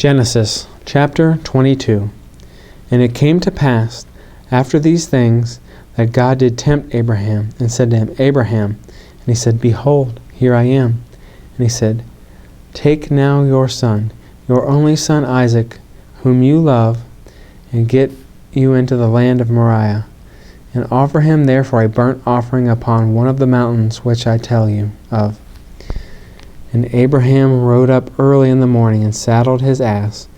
Genesis chapter 22. And it came to pass after these things that God did tempt Abraham, and said to him, Abraham. And he said, Behold, here I am. And he said, Take now your son, your only son Isaac, whom you love, and get you into the land of Moriah, and offer him there for a burnt offering upon one of the mountains which I tell you of. And Abraham rode up early in the morning, and saddled his ass,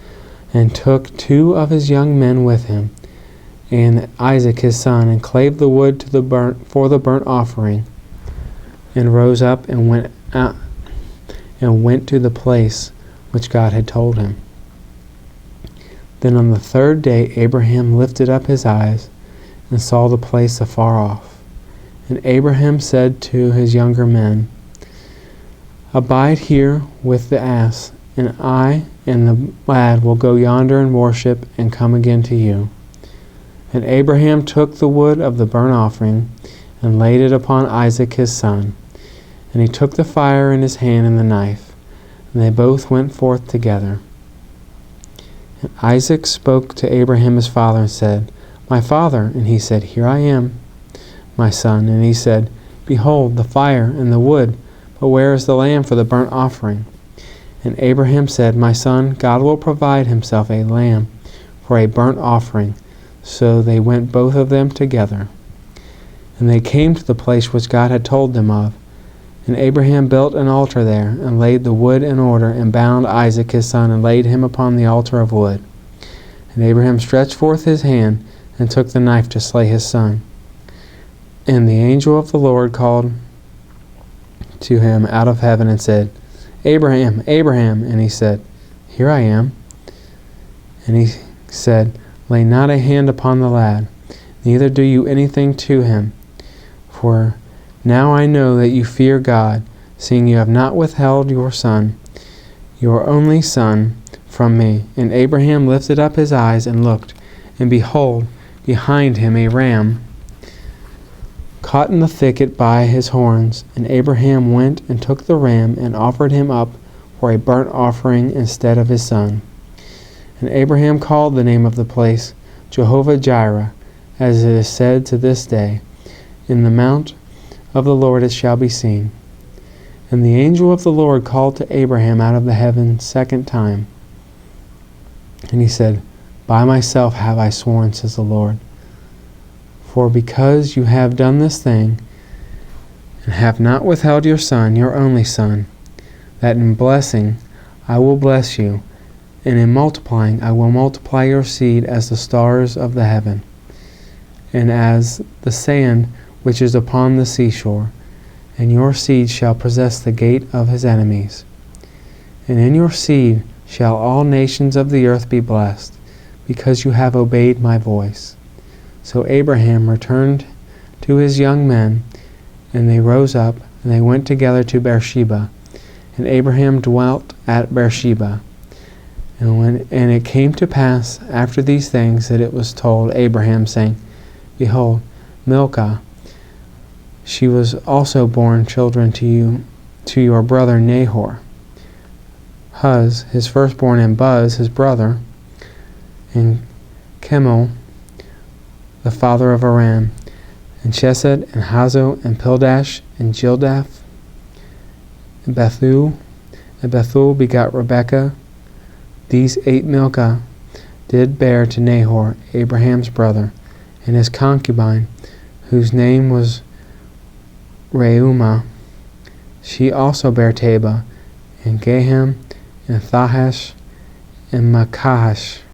and took 2 of his young men with him, and Isaac his son, and clave the wood for the burnt offering, and rose up and went out, and went to the place which God had told him. Then on the 3rd day Abraham lifted up his eyes, and saw the place afar off. And Abraham said to his younger men, Abide here with the ass, and I and the lad will go yonder and worship, and come again to you. And Abraham took the wood of the burnt offering, and laid it upon Isaac his son. And he took the fire in his hand and the knife, and they both went forth together. And Isaac spoke to Abraham his father, and said, My father. And he said, Here I am, my son. And he said, Behold, the fire and the wood, but where is the lamb for the burnt offering? And Abraham said, My son, God will provide himself a lamb for a burnt offering. So they went both of them together. And they came to the place which God had told them of. And Abraham built an altar there, and laid the wood in order, and bound Isaac his son, and laid him upon the altar of wood. And Abraham stretched forth his hand, and took the knife to slay his son. And the angel of the Lord called to him out of heaven, and said, Abraham, Abraham. And he said, Here I am. And he said, Lay not a hand upon the lad, neither do you anything to him. For now I know that you fear God, seeing you have not withheld your son, your only son, from me. And Abraham lifted up his eyes and looked, and behold, behind him a ram caught in the thicket by his horns. And Abraham went and took the ram, and offered him up for a burnt offering instead of his son. And Abraham called the name of the place Jehovah-Jireh, as it is said to this day, In the mount of the Lord it shall be seen. And the angel of the Lord called to Abraham out of the heaven 2nd time. And he said, By myself have I sworn, says the Lord, for because you have done this thing, and have not withheld your son, your only son, that in blessing I will bless you, and in multiplying I will multiply your seed as the stars of the heaven, and as the sand which is upon the seashore. And your seed shall possess the gate of his enemies. And in your seed shall all nations of the earth be blessed, because you have obeyed my voice. So Abraham returned to his young men, and they rose up, and they went together to Beersheba. And Abraham dwelt at Beersheba. And it came to pass after these things that it was told Abraham, saying, Behold, Milcah, she was also born children to you, to your brother Nahor. Huz, his firstborn, and Buz, his brother, and Kemuel, the father of Aram, and Chesed, and Hazo, and Pildash, and Jildaph, and Bethuel. And Bethuel begot Rebekah. These 8 Milcah did bear to Nahor, Abraham's brother, and his concubine, whose name was Reumah. She also bare Teba, and Gaham, and Thahash, and Machash.